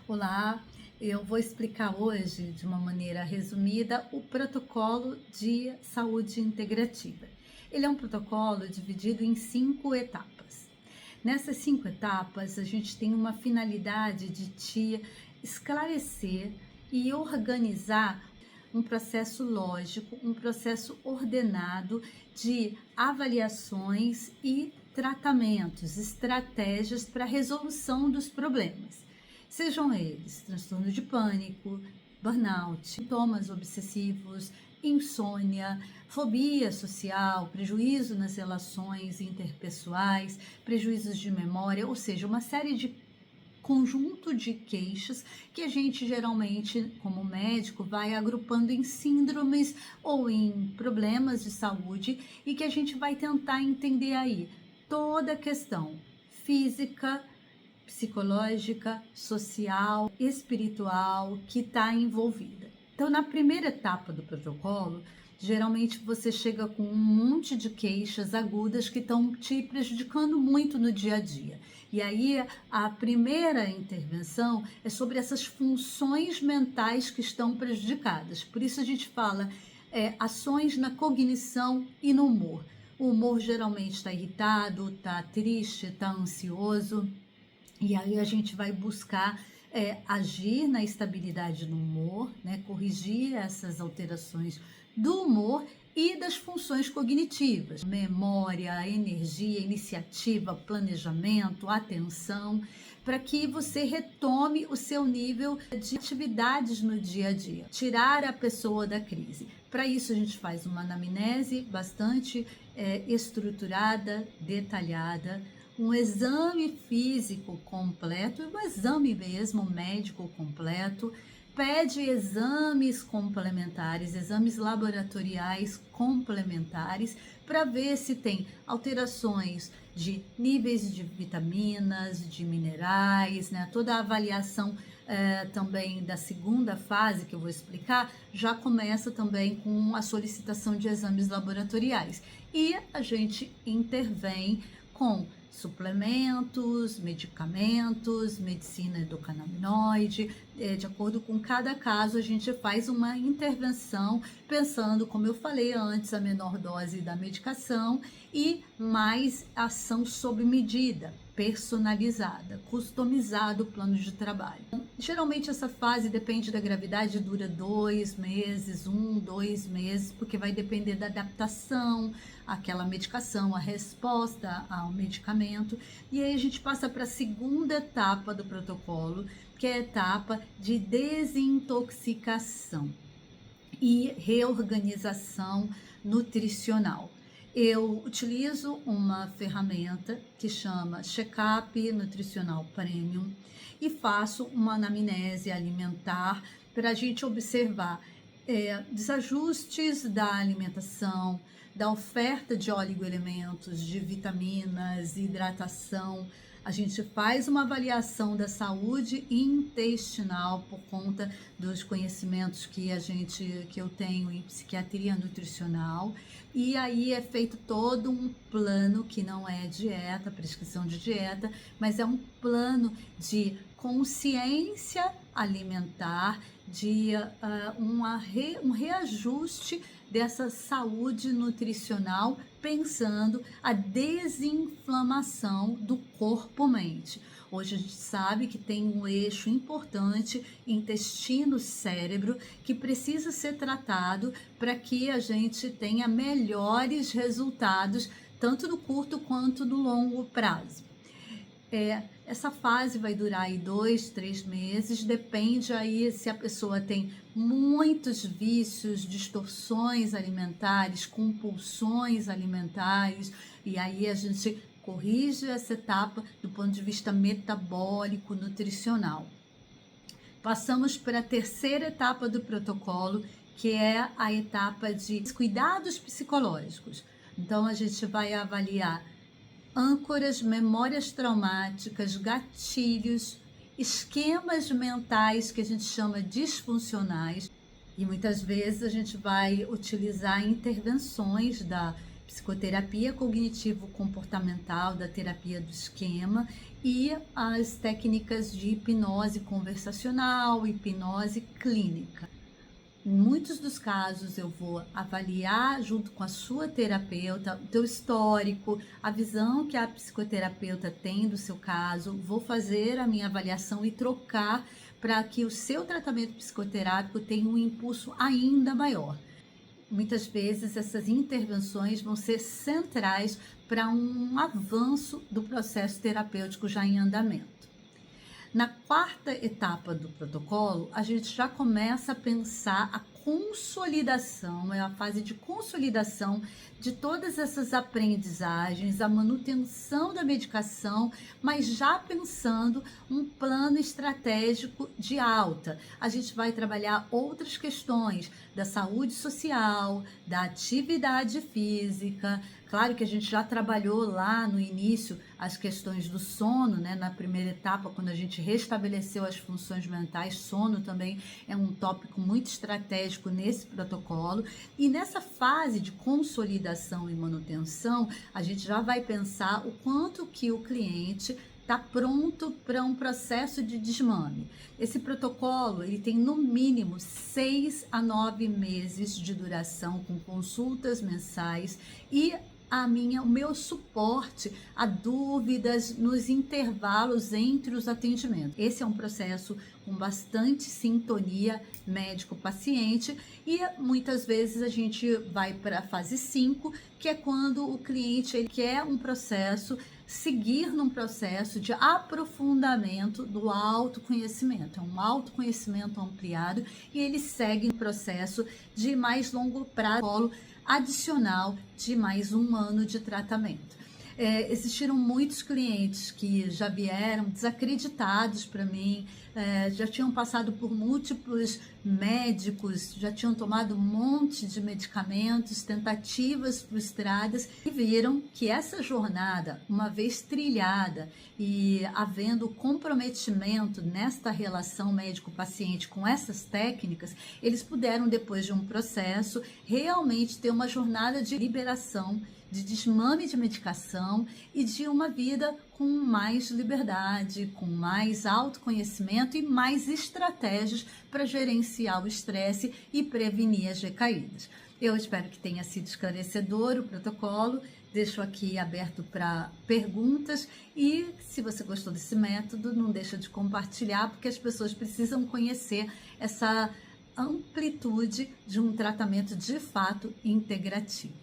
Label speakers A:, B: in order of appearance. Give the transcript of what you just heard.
A: Olá, eu vou explicar hoje, de uma maneira resumida, o protocolo de saúde integrativa. Ele é um protocolo dividido em 5 etapas. Nessas 5 etapas, a gente tem uma finalidade de te esclarecer e organizar um processo lógico, um processo ordenado de avaliações e tratamentos, estratégias para a resolução dos problemas. Sejam eles transtorno de pânico, burnout, sintomas obsessivos, insônia, fobia social, prejuízo nas relações interpessoais, prejuízos de memória, ou seja, uma série de conjunto de queixas que a gente geralmente, como médico, vai agrupando em síndromes ou em problemas de saúde e que a gente vai tentar entender aí toda a questão física, psicológica, social, espiritual que está envolvida. Então, na primeira etapa do protocolo, geralmente você chega com um monte de queixas agudas que estão te prejudicando muito no dia a dia. E aí, a primeira intervenção é sobre essas funções mentais que estão prejudicadas. Por isso a gente fala ações na cognição e no humor. O humor geralmente está irritado, está triste, está ansioso. E aí a gente vai buscar agir na estabilidade do humor, né? Corrigir essas alterações do humor e das funções cognitivas, memória, energia, iniciativa, planejamento, atenção, para que você retome o seu nível de atividades no dia a dia, tirar a pessoa da crise. Para isso a gente faz uma anamnese bastante estruturada, detalhada, um exame físico completo, um exame mesmo médico completo, pede exames complementares, exames laboratoriais complementares, para ver se tem alterações de níveis de vitaminas, de minerais, né? Toda a avaliação também da segunda fase, que eu vou explicar, já começa também com a solicitação de exames laboratoriais. E a gente intervém com suplementos, medicamentos, medicina endocannabinoide, de acordo com cada caso a gente faz uma intervenção pensando, como eu falei antes, a menor dose da medicação e mais ação sob medida, personalizada, customizado o plano de trabalho. Geralmente essa fase depende da gravidade, dura 2 meses, 2 meses, porque vai depender da adaptação àquela medicação, a resposta ao medicamento. E aí a gente passa para a segunda etapa do protocolo, que é a etapa de desintoxicação e reorganização nutricional. Eu utilizo uma ferramenta que chama Check-up Nutricional Premium e faço uma anamnese alimentar para a gente observar desajustes da alimentação, da oferta de oligoelementos, de vitaminas, hidratação. A gente faz uma avaliação da saúde intestinal por conta dos conhecimentos que eu tenho em psiquiatria nutricional, e aí é feito todo um plano que não é dieta, prescrição de dieta, mas é um plano de consciência alimentar, de um reajuste dessa saúde nutricional, pensando a desinflamação do corpo-mente. Hoje a gente sabe que tem um eixo importante, intestino-cérebro, que precisa ser tratado para que a gente tenha melhores resultados, tanto no curto quanto no longo prazo. Essa fase vai durar aí 2, 3 meses, depende aí se a pessoa tem muitos vícios, distorções alimentares, compulsões alimentares, e aí a gente corrige essa etapa do ponto de vista metabólico, nutricional. Passamos para a terceira etapa do protocolo, que é a etapa de cuidados psicológicos. Então a gente vai avaliar âncoras, memórias traumáticas, gatilhos, esquemas mentais que a gente chama disfuncionais, e muitas vezes a gente vai utilizar intervenções da psicoterapia cognitivo-comportamental, da terapia do esquema e as técnicas de hipnose conversacional, hipnose clínica. Em muitos dos casos eu vou avaliar junto com a sua terapeuta o teu histórico, a visão que a psicoterapeuta tem do seu caso, vou fazer a minha avaliação e trocar para que o seu tratamento psicoterápico tenha um impulso ainda maior. Muitas vezes essas intervenções vão ser centrais para um avanço do processo terapêutico já em andamento. Na quarta etapa do protocolo, a gente já começa a pensar a consolidação, é a fase de consolidação de todas essas aprendizagens, a manutenção da medicação, mas já pensando um plano estratégico de alta. A gente vai trabalhar outras questões da saúde social, da atividade física. Claro que a gente já trabalhou lá no início as questões do sono, né? Na primeira etapa, quando a gente restabeleceu as funções mentais, sono também é um tópico muito estratégico nesse protocolo. E nessa fase de consolidação e manutenção, a gente já vai pensar o quanto que o cliente está pronto para um processo de desmame. Esse protocolo ele tem no mínimo 6 a 9 meses de duração, com consultas mensais e o meu suporte a dúvidas nos intervalos entre os atendimentos. Esse é um processo com bastante sintonia médico-paciente e muitas vezes a gente vai para a fase 5, que é quando o cliente ele quer seguir num processo de aprofundamento do autoconhecimento. É um autoconhecimento ampliado e ele segue no processo de mais longo prazo adicional de mais 1 ano de tratamento. Existiram muitos clientes que já vieram desacreditados para mim, já tinham passado por múltiplos médicos, já tinham tomado um monte de medicamentos, tentativas frustradas e viram que essa jornada, uma vez trilhada e havendo comprometimento nesta relação médico-paciente com essas técnicas, eles puderam, depois de um processo, realmente ter uma jornada de liberação, de desmame de medicação e de uma vida com mais liberdade, com mais autoconhecimento e mais estratégias para gerenciar o estresse e prevenir as recaídas. Eu espero que tenha sido esclarecedor o protocolo. Deixo aqui aberto para perguntas e se você gostou desse método, não deixa de compartilhar, porque as pessoas precisam conhecer essa amplitude de um tratamento de fato integrativo.